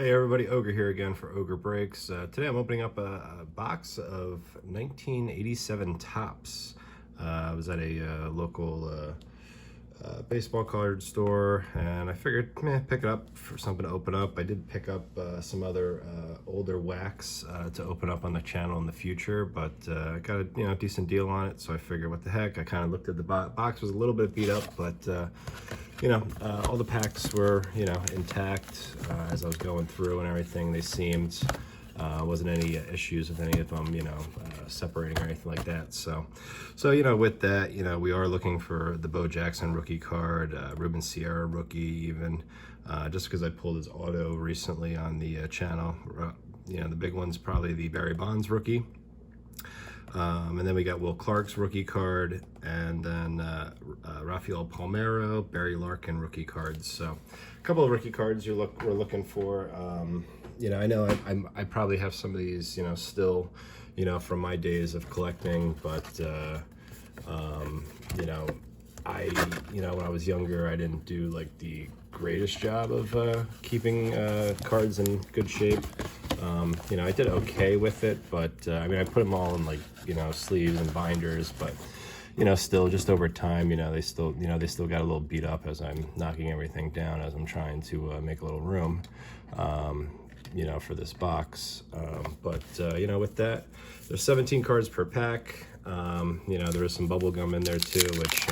Hey everybody, Ogre here again for Ogre Breaks. Today I'm opening up a box of 1987 Topps. I was at a local baseball card store and I figured, pick it up for something to open up. I did pick up some other older wax to open up on the channel in the future, but I got a decent deal on it, so I figured what the heck. I kind of looked at the box, was a little bit beat up, but all the packs were, intact as I was going through and everything. They seemed, wasn't any issues with any of them, separating or anything like that. So, with that, we are looking for the Bo Jackson rookie card, Ruben Sierra rookie even, just because I pulled his auto recently on the channel. The big one's probably the Barry Bonds rookie. And then we got Will Clark's rookie card, and then Rafael Palmeiro, Barry Larkin rookie cards. So a couple of rookie cards we're looking for. I know I probably have some of these, still, from my days of collecting, but when I was younger, I didn't do like the greatest job of keeping cards in good shape. I did okay with it, but I put them all in sleeves and binders, but still just over time, they still got a little beat up as I'm knocking everything down, as I'm trying to make a little room, for this box. With that, there's 17 cards per pack. There is some bubble gum in there too, which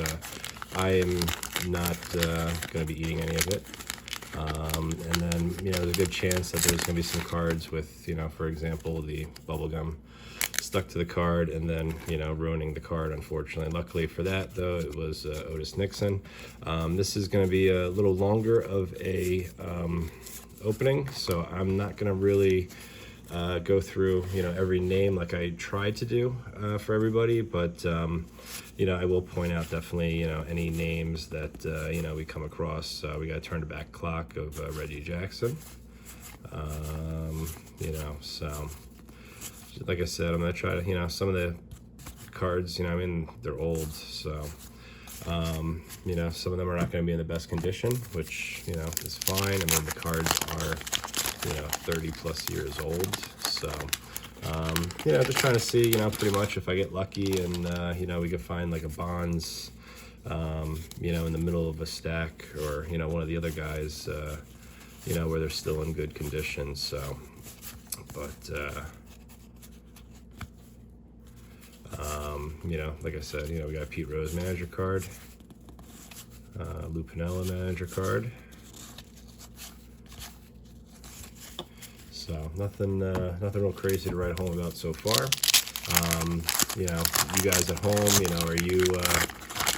I am not going to be eating any of it. And then, there's a good chance that there's going to be some cards with, for example, the bubble gum stuck to the card and then, ruining the card, unfortunately. Luckily for that, though, it was Otis Nixon. This is going to be a little longer of a opening, so I'm not going to really go through, every name like I tried to do for everybody, but I will point out definitely, any names that we come across. We got to turn the back clock of Reggie Jackson. So like I said, I'm gonna try to, some of the cards, they're old, so some of them are not going to be in the best condition, which is fine. The cards are 30 plus years old, so just trying to see, pretty much if I get lucky and we could find like a Bonds in the middle of a stack, or one of the other guys where they're still in good condition. So like I said, we got a Pete Rose manager card, Lou Piniella manager card. So nothing real crazy to write home about so far. You guys at home, are you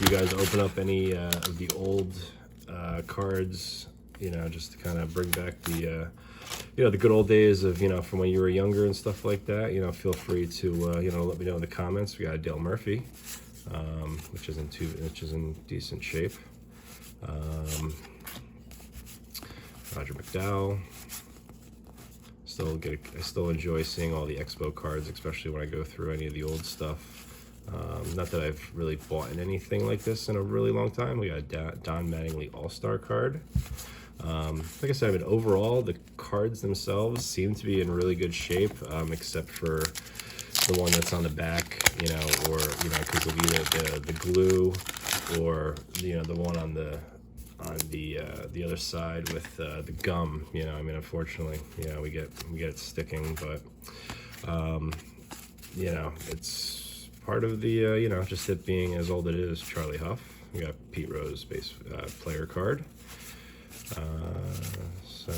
guys open up any of the old cards, just to kind of bring back the the good old days of, from when you were younger and stuff like that. Feel free to let me know in the comments. We got a Dale Murphy, which is in decent shape. Roger McDowell. I still enjoy seeing all the Expo cards, especially when I go through any of the old stuff. Not that I've really bought anything like this in a really long time. We got a Don Mattingly All-Star card. Like I said, overall, the cards themselves seem to be in really good shape, except for the one that's on the back, or, because of either the glue or, the one on the other side with the gum. Unfortunately, we get it sticking, but it's part of the just it being as old as it is. Charlie Huff. We got Pete Rose base player card. So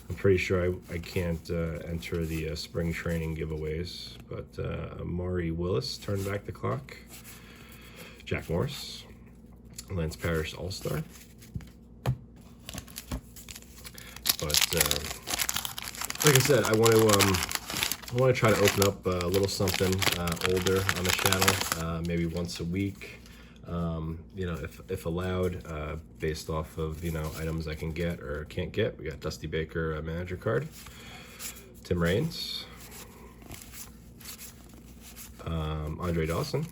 I'm pretty sure I can't enter the spring training giveaways, but Amari Willis turned back the clock. Jack Morris, Lance Parrish All-Star. But like I said, I want to try to open up a little something older on the channel, maybe once a week. If allowed, based off of items I can get or can't get. We got Dusty Baker manager card, Tim Raines, Andre Dawson,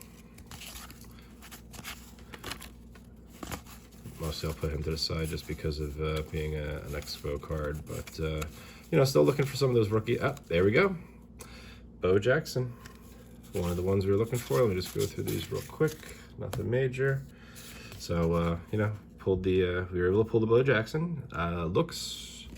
mostly I'll put him to the side just because of being an Expo card. But, you know, still looking for some of those rookie. Ah, there we go. Bo Jackson. One of the ones we were looking for. Let me just go through these real quick. Nothing major. So, you know, we were able to pull the Bo Jackson. Looks,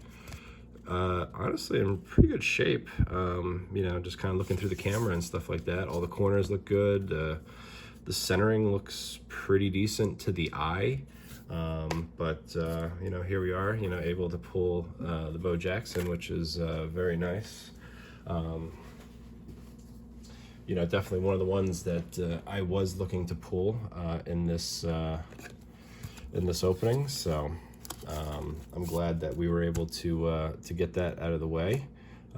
honestly, in pretty good shape. You know, just kind of looking through the camera and stuff like that. All the corners look good. The centering looks pretty decent to the eye. But you know, here we are, you know, able to pull the Bo Jackson, which is very nice. You know, definitely one of the ones that I was looking to pull in this opening. So I'm glad that we were able to get that out of the way.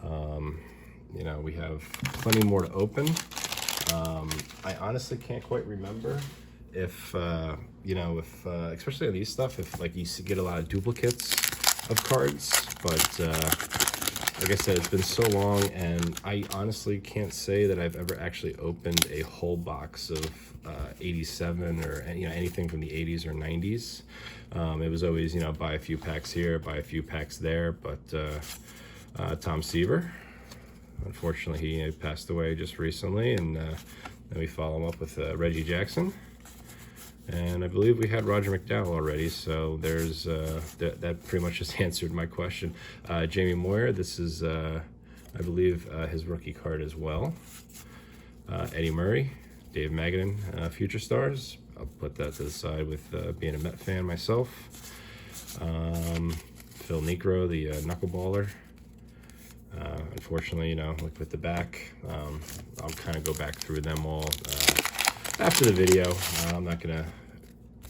You know, we have plenty more to open. I honestly can't quite remember if you know, if especially on these stuff, if like you get a lot of duplicates of cards, but like I said, it's been so long, and I honestly can't say that I've ever actually opened a whole box of 87 or, you know, anything from the 80s or 90s. It was always, you know, buy a few packs here, buy a few packs there. But Tom Seaver, unfortunately, he passed away just recently, and then we follow him up with Reggie Jackson. And I believe we had Roger McDowell already, so there's that pretty much just answered my question. Jamie Moyer, this is I believe his rookie card as well. Eddie Murray, Dave Magadan, Future Stars. I'll put that to the side with being a Met fan myself. Phil Niekro, the knuckleballer. Unfortunately, you know, with the back, I'll kind of go back through them all after the video. I'm not gonna,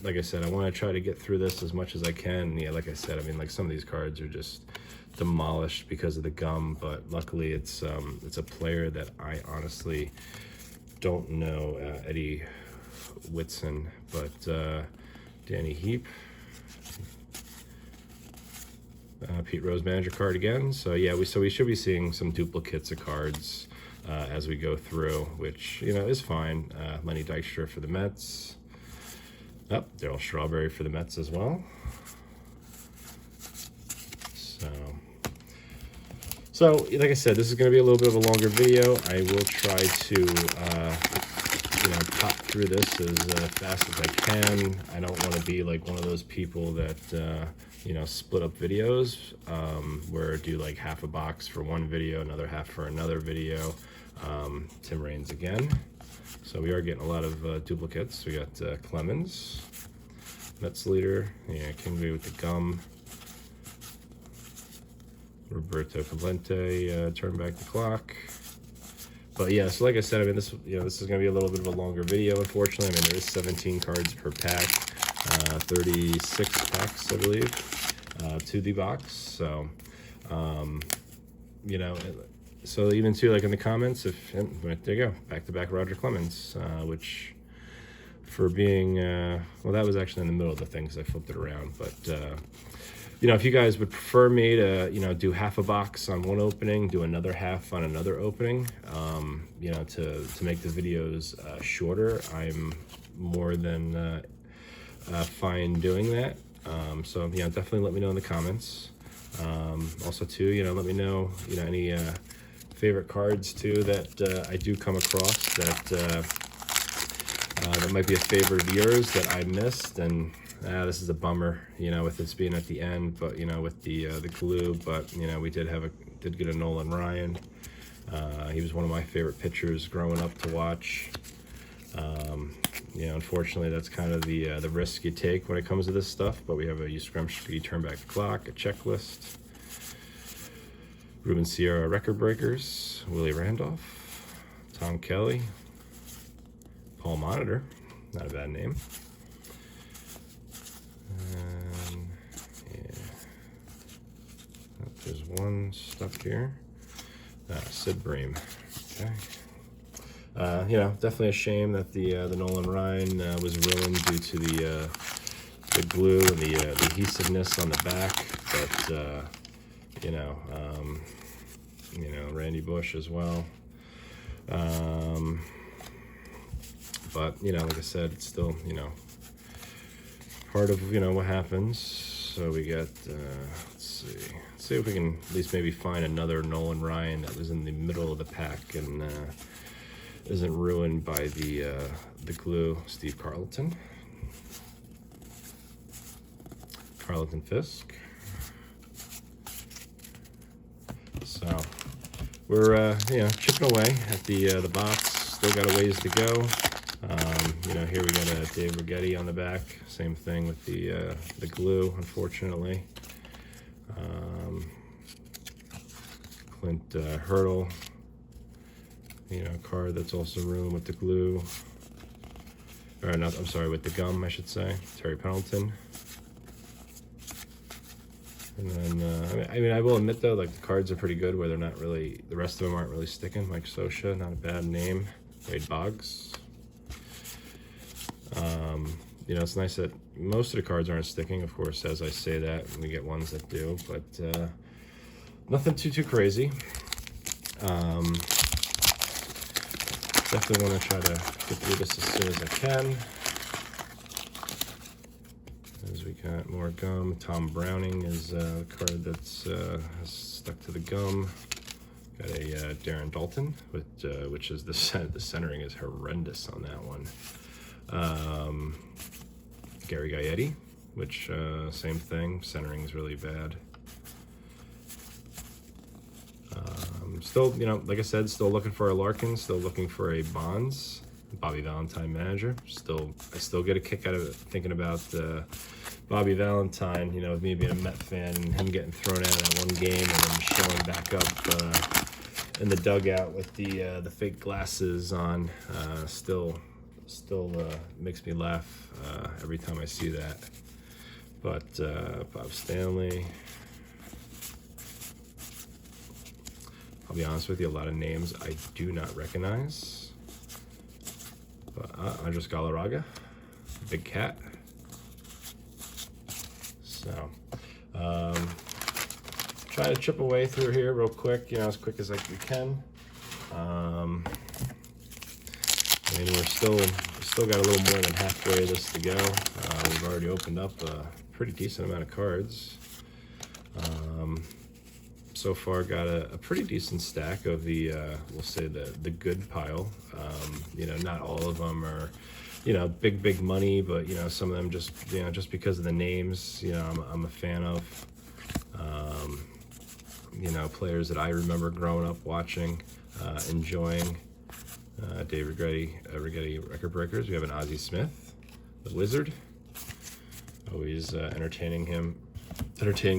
like I said, I want to try to get through this as much as I can. Yeah, like I said, I mean, like some of these cards are just demolished because of the gum, but luckily it's a player that I honestly don't know, Eddie Whitson, but Danny Heap. Pete Rose manager card again. So yeah, we should be seeing some duplicates of cards as we go through, which, you know, is fine. Lenny Dykstra for the Mets. Oh, Darryl Strawberry for the Mets as well. So like I said, this is going to be a little bit of a longer video. I will try to you know, pop through this as fast as I can. I don't want to be like one of those people that you know, split up videos where I do like half a box for one video, another half for another video. Tim Raines again. So we are getting a lot of duplicates. We got Clemens, Mets leader, yeah, Kingley with the gum. Roberto Clemente, turn back the clock. But yeah, so like I said, I mean, this, you know, this is going to be a little bit of a longer video, unfortunately. I mean, there is 17 cards per pack, 36 packs, I believe, to the box. So, you know, so even too, like in the comments, if, there you go, back-to-back Roger Clemens, which for being, well, that was actually in the middle of the thing because I flipped it around, but, you know, if you guys would prefer me to, you know, do half a box on one opening, do another half on another opening, you know, to make the videos shorter, I'm more than fine doing that. So, yeah, definitely let me know in the comments. Also, too, you know, let me know, you know, any favorite cards, too, that I do come across that that might be a favorite of yours that I missed. And this is a bummer, you know, with this being at the end, but, you know, with the glue, but, you know, we did get a Nolan Ryan. He was one of my favorite pitchers growing up to watch. You know, unfortunately, that's kind of the risk you take when it comes to this stuff, but we have a Yastrzemski turn back the clock, a checklist. Ruben Sierra record breakers, Willie Randolph, Tom Kelly, Paul Monitor, not a bad name. And yeah, there's one stuck here. Sid Bream. Okay. You know, definitely a shame that the Nolan Ryan was ruined due to the glue and the adhesiveness on the back, but you know, Randy Bush as well. But you know, like I said, it's still, you know, part of, you know, what happens. So we got, let's see if we can at least maybe find another Nolan Ryan that was in the middle of the pack and isn't ruined by the glue. Steve Carlton. Carlton Fisk. So we're you know, chipping away at the box. Still got a ways to go. You know, here we got a Dave Righetti on the back. Same thing with the glue, unfortunately. Clint Hurdle. You know, card that's also ruined with the glue. Or not, I'm sorry, with the gum, I should say. Terry Pendleton. And then, I mean, I will admit though, like the cards are pretty good where they're not really, the rest of them aren't really sticking. Mike Scioscia, not a bad name. Wade Boggs. You know, it's nice that most of the cards aren't sticking, of course, as I say that, and we get ones that do, but nothing too crazy. Definitely want to try to get through this as soon as I can. As we got more gum. Tom Browning is a card that's stuck to the gum. Got a Darren Dalton, which is the centering is horrendous on that one. Gary Gaetti, which same thing, centering is really bad. Still, you know, like I said, still looking for a Larkin, still looking for a Bonds, Bobby Valentine manager. I still get a kick out of it thinking about Bobby Valentine, you know, with me being a Met fan and him getting thrown out of that one game and then showing back up in the dugout with the fake glasses on. Still makes me laugh every time I see that. But Bob Stanley. I'll be honest with you, a lot of names I do not recognize. But Andres Galarraga, Big Cat. So, try to chip away through here real quick, you know, as quick as we can. I mean, we're still got a little more than halfway of this to go. We've already opened up a pretty decent amount of cards. So far got a pretty decent stack of the, we'll say the good pile. You know, not all of them are, you know, big money, but, you know, some of them just, you know, just because of the names, you know, I'm a fan of. You know, players that I remember growing up watching, enjoying. Dave Righetti Record Breakers. We have an Ozzie Smith, the Wizard. Always entertaining to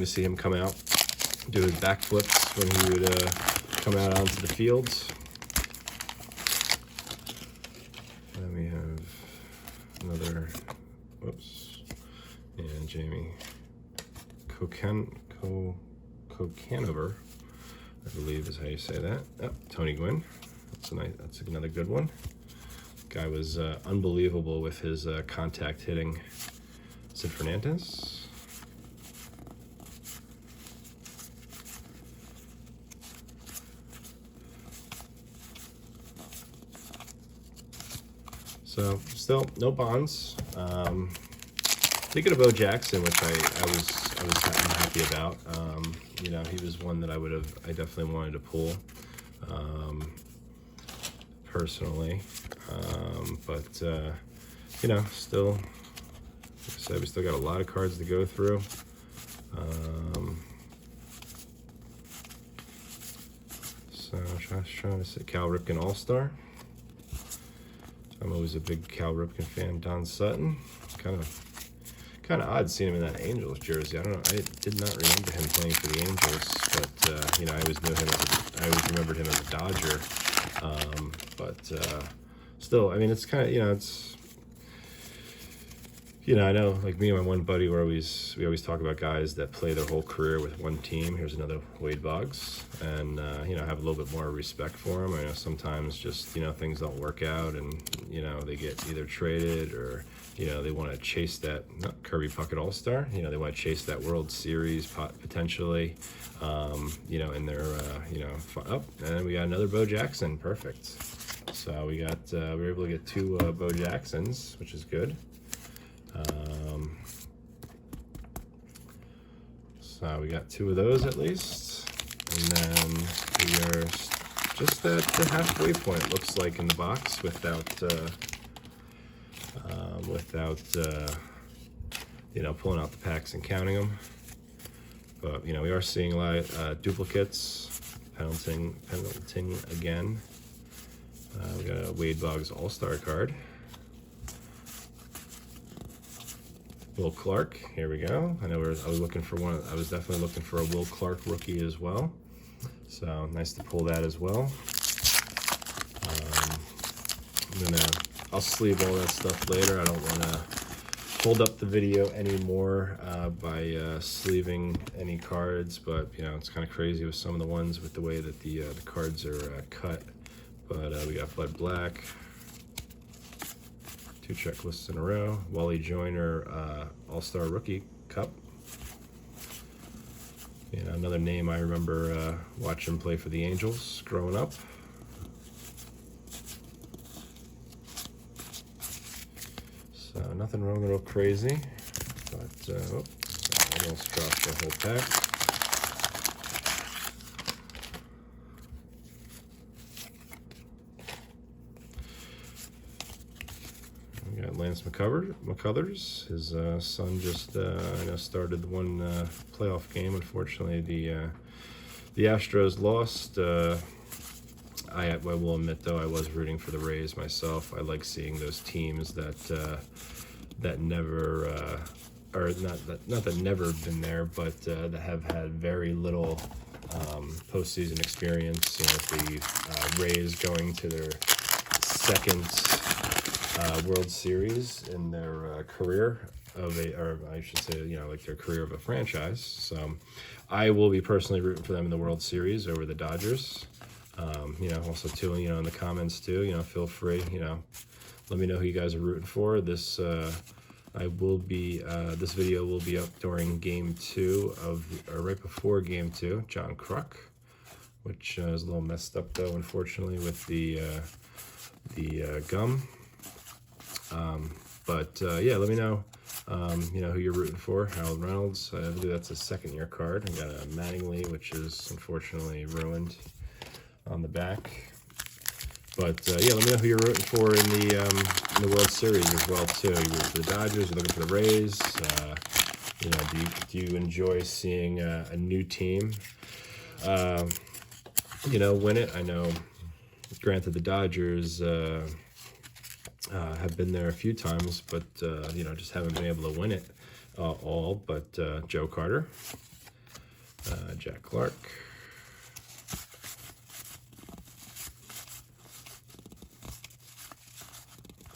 see him come out, do his backflips when he would come out onto the fields. And we have another, whoops, and Jamie Kokanover, I believe is how you say that. Yep, Tony Gwynn. That's another good one. Guy was unbelievable with his contact hitting. Sid Fernandez. So still no Bonds. Thinking of Bo Jackson, which I was happy about. You know, he was one that I definitely wanted to pull. Personally, but you know, still, like I said, we still got a lot of cards to go through. So I'm trying to say Cal Ripken All-Star. I'm always a big Cal Ripken fan. Don Sutton, kind of odd seeing him in that Angels jersey. I don't know. I did not remember him playing for the Angels, but you know, I always remembered him as a Dodger. But still, I mean, it's kind of, you know, it's, you know, I know, like me and my one buddy, we always talk about guys that play their whole career with one team. Here's another Wade Boggs, and you know, have a little bit more respect for him. I know sometimes just, you know, things don't work out, and you know, they get either traded or, you know, they want to chase that, not Kirby Puckett All-Star, you know, they want to chase that World Series potentially, you know, in their, you know, up. And we got another Bo Jackson, perfect. So we got, we were able to get two Bo Jacksons, which is good. So we got 2 of those at least. And then we are just at the halfway point, it looks like, in the box without you know, pulling out the packs and counting them. But, you know, we are seeing a lot duplicates, Pendleton again. We got a Wade Boggs All-Star card. Will Clark, here we go. I know I was looking for one. I was definitely looking for a Will Clark rookie as well. So nice to pull that as well. I'll sleeve all that stuff later. I don't want to hold up the video anymore by sleeving any cards, but you know, it's kind of crazy with some of the ones with the way that the cards are cut. But we got Bud Black, 2 checklists in a row. Wally Joyner All-Star Rookie Cup. You know, another name I remember watching play for the Angels growing up. So nothing wrong, real crazy, but I almost dropped the whole pack. We got Lance McCullers. His son just I know started one playoff game. Unfortunately, the Astros lost. I will admit, though, I was rooting for the Rays myself. I like seeing those teams that never, or not that never have been there, but that have had very little postseason experience. You know, the Rays going to their second World Series in their career or I should say, you know, like their career of a franchise. So I will be personally rooting for them in the World Series over the Dodgers. You know, also too, you know, in the comments too, you know, feel free, you know, let me know who you guys are rooting for. This this video will be up during game 2 or right before game 2, John Kruk, which is a little messed up though, unfortunately, with the gum. Yeah, let me know, you know, who you're rooting for. Harold Reynolds, I believe that's a second-year card. We got a Mattingly, which is unfortunately ruined on the back. But yeah, let me know who you're rooting for in the World Series as well too. You're rooting for the Dodgers, you're looking for the Rays. You know, do you enjoy seeing a new team, you know, win it? I know, granted, the Dodgers have been there a few times, but you know, just haven't been able to win it all. But Joe Carter, Jack Clark,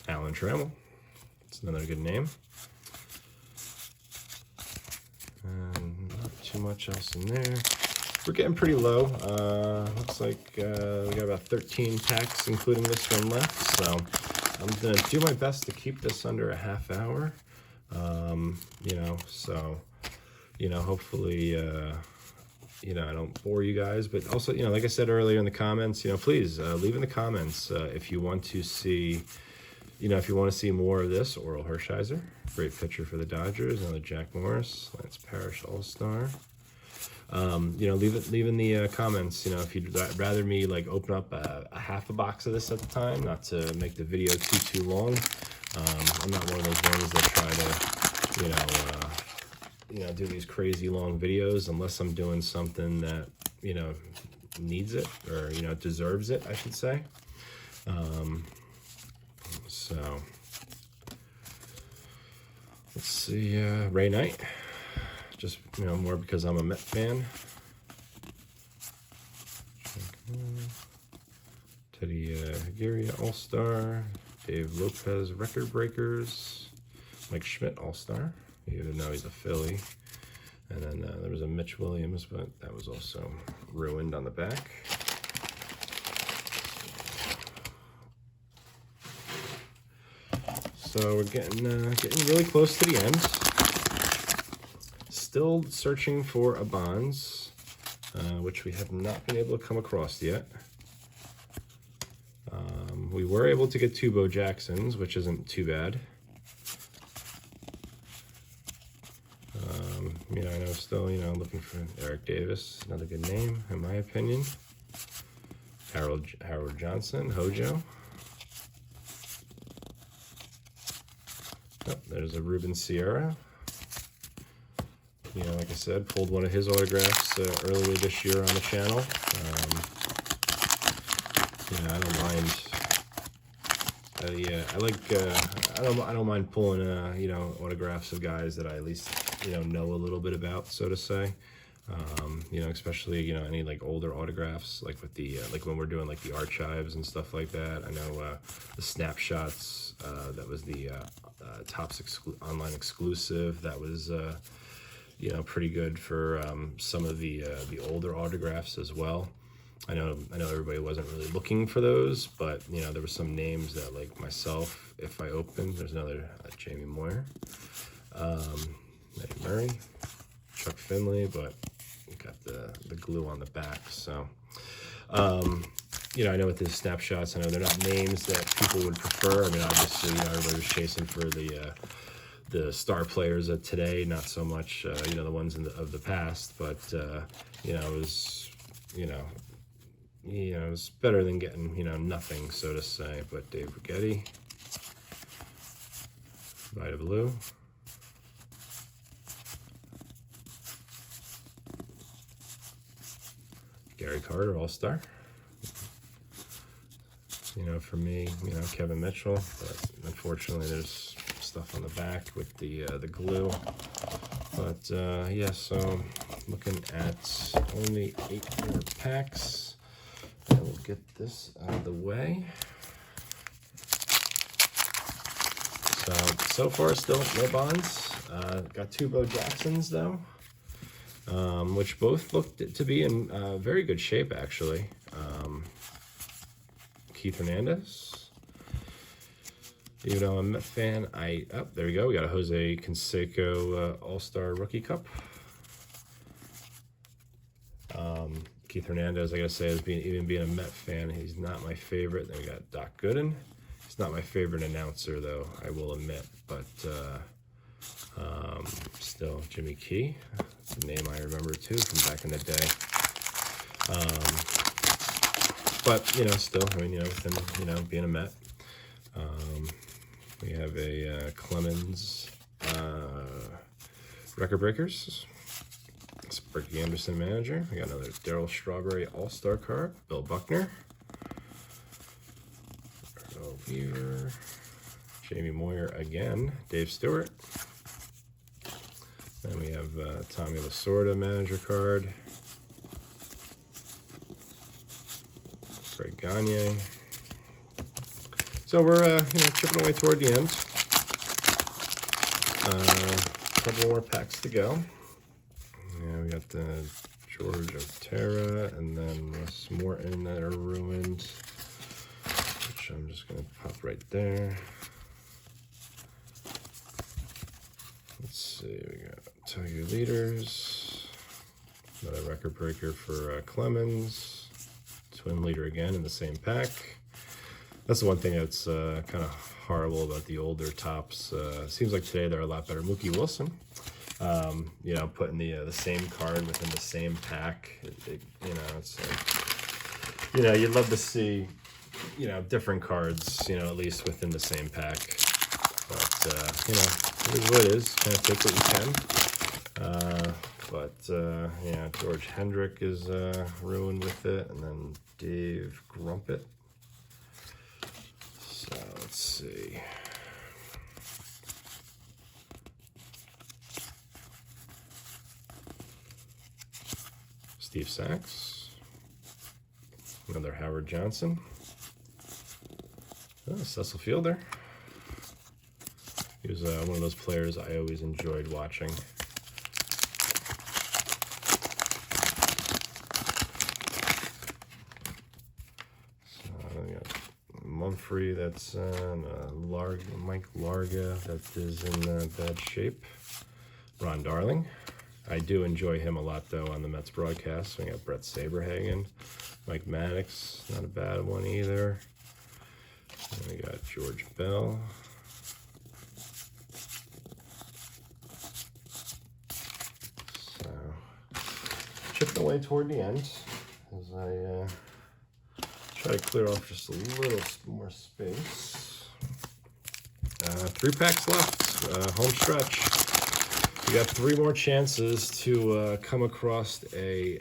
Alan Trammell. It's another good name. And not too much else in there. We're getting pretty low. Looks like we got about 13 packs, including this one left. So I'm gonna do my best to keep this under a half hour. You know, so, you know, hopefully, you know, I don't bore you guys, but also, you know, like I said earlier in the comments, you know, please leave in the comments if you want to see, you know, if you want to see more of this. Oral Hershiser, great pitcher for the Dodgers. Another Jack Morris, Lance Parrish All-Star. You know, leave in the comments, you know, if you'd rather me like open up a half a box of this at the time, not to make the video too long. I'm not one of those ones that try to, you know, do these crazy long videos unless I'm doing something that, you know, needs it, or, you know, deserves it, I should say. So let's see, Ray Knight, just, you know, more because I'm a Met fan. Teddy Higuera All-Star, Dave Lopez Record Breakers, Mike Schmidt All-Star, even though he's a Philly. And then there was a Mitch Williams, but that was also ruined on the back. So we're getting really close to the end. Still searching for a Bonds, which we have not been able to come across yet. We were able to get 2 Bo Jacksons, which isn't too bad. You know, I know still, you know, looking for Eric Davis, another good name in my opinion. Howard Johnson, Hojo. Oh, there's a Ruben Sierra. You know, like I said, pulled one of his autographs earlier this year on the channel. You know, I don't mind. I like. I don't mind pulling you know, autographs of guys that I at least, you know a little bit about, so to say. You know, especially, you know, any like older autographs, like with the like when we're doing like the archives and stuff like that. I know the snapshots, that was the Topps online exclusive. That was you know, pretty good for some of the older autographs as well. I know everybody wasn't really looking for those, but you know, there were some names that, like myself, if I opened, there's another Jamie Moyer, Eddie Murray, Chuck Finley, but got the glue on the back. So you know, I know with the snapshots, I know they're not names that people would prefer. I mean, obviously, you know, everybody was chasing for the star players of today, not so much you know, the ones of the past, but you know, it was, you know, it's better than getting, you know, nothing, so to say. But Dave Righetti, Vida Blue, Gary Carter, All-Star. You know, for me, you know, Kevin Mitchell, but unfortunately there's stuff on the back with the glue. But yeah, so looking at only 8 more packs. I will get this out of the way. So far, still no bonds. Got 2 Bo Jacksons though, which both looked to be in very good shape actually. Keith Hernandez. Even though I'm a Met fan, there we go. We got a Jose Canseco All-Star Rookie Cup. Keith Hernandez, I gotta say, even being a Met fan, he's not my favorite. Then we got Doc Gooden. He's not my favorite announcer, though, I will admit. But still, Jimmy Key. That's a name I remember, too, from back in the day. But, you know, still, I mean, you know, within, you know, being a Met. We have a Clemens Record Breakers. Sparky Anderson manager. We got another Darryl Strawberry All-Star card. Bill Buckner. Earl Weaver. Jamie Moyer again. Dave Stewart. Then we have Tommy Lasorda manager card. Greg Gagne. So we're you know, chipping away toward the end. A couple more packs to go. Yeah, we got the George Otero and then Russ Morton that are ruined, which I'm just going to pop right there. Let's see, we got Tiger Leaders, another record breaker for Clemens, twin leader again in the same pack. That's the one thing that's kind of horrible about the older Topps. Seems like today they're a lot better. Mookie Wilson. You know, putting the same card within the same pack. You know, it's like, you know, you'd love to see, you know, different cards, you know, at least within the same pack. But, you know, it is what it is. Kind of take what you can. But, yeah, George Hendrick is ruined with it. And then Dave Grumpet. So, let's see. Steve Sachs, another Howard Johnson, Cecil Fielder. He was one of those players I always enjoyed watching. So we got Mumphrey, that's Mike Larga, that is in bad shape. Ron Darling. I do enjoy him a lot, though, on the Mets broadcast. We got Brett Saberhagen, Mike Maddox, not a bad one either. And we got George Bell. So working away toward the end as I try to clear off just a little more space. 3 packs left, home stretch. We got 3 more chances to come across a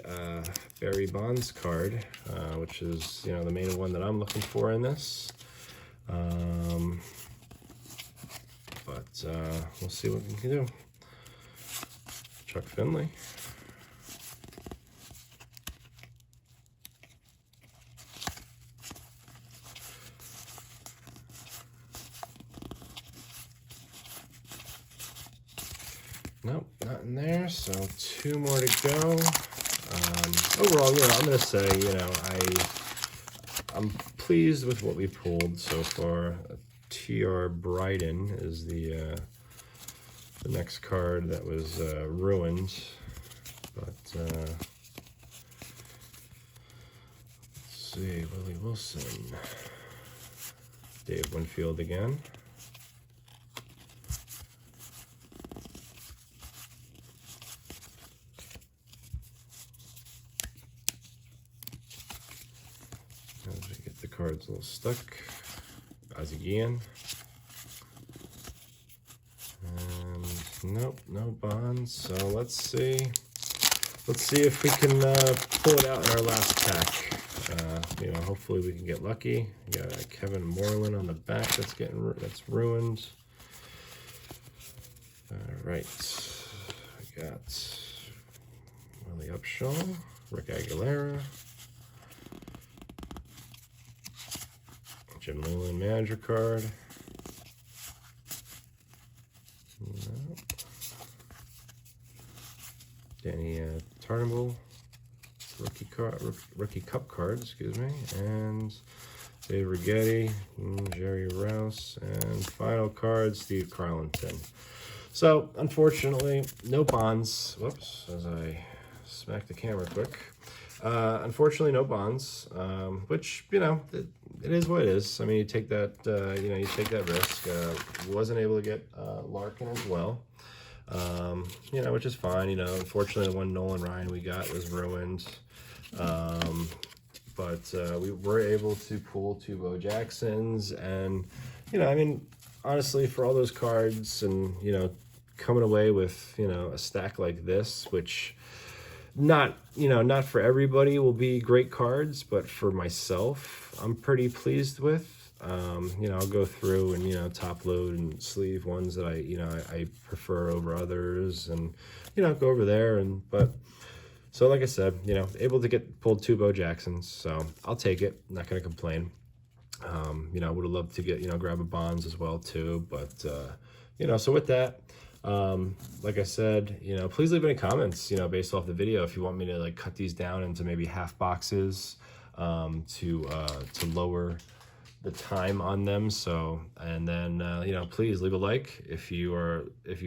Barry Bonds card, which is, you know, the main one that I'm looking for in this. But we'll see what we can do. Chuck Finley. Nope, not in there. So 2 more to go. Overall, you know, I'm gonna say, you know, I'm pleased with what we pulled so far. T.R. Bryden is the next card that was ruined, but let's see, Willie Wilson, Dave Winfield again. As we get the cards a little stuck, Ozzie Guillen. And nope, no Bonds. So let's see if we can pull it out in our last pack. You know, hopefully we can get lucky. We got Kevin Moreland on the back that's ruined. All right, we got Willie Upshaw, Rick Aguilera, Jim Leyland manager card. No. Danny Tarnbull, rookie cup card, excuse me, and Dave Righetti, Jerry Rouse, and final card, Steve Carlington. So unfortunately, no Bonds. Whoops, as I smacked the camera quick. Unfortunately, no Bonds, which, you know, it is what it is. I mean, you take that, you know, you take that risk. Wasn't able to get Larkin as well, you know, which is fine. You know, unfortunately, the one Nolan Ryan we got was ruined, but we were able to pull 2 Bo Jacksons, and, you know, I mean, honestly, for all those cards, and, you know, coming away with, you know, a stack like this, which not for everybody will be great cards, but for myself, I'm pretty pleased with. You know, I'll go through and, you know, top load and sleeve ones that I prefer over others, and, you know, go over there. But so like I said, you know, able to get pulled 2 Bo Jacksons, so I'll take it. Not going to complain. You know, I would have loved to get, you know, grab a Bonds as well too, but you know, so with that, like I said, you know, please leave any comments, you know, based off the video, if you want me to like cut these down into maybe half boxes, to lower the time on them. So, and then, you know, please leave a like if you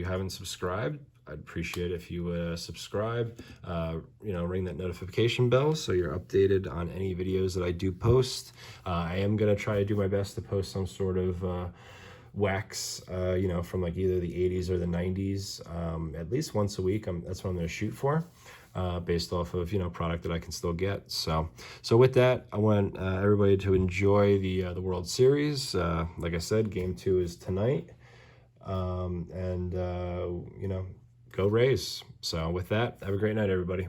haven't subscribed. I'd appreciate it if you subscribe, you know, ring that notification bell so you're updated on any videos that I do post. I am going to try to do my best to post some sort of wax, you know, from like either the 80s or the 90s, at least once a week. That's what I'm going to shoot for, based off of, you know, product that I can still get. So with that, I want everybody to enjoy the World Series. Like I said, Game 2 is tonight, and you know, go Rays. So with that, have a great night, everybody.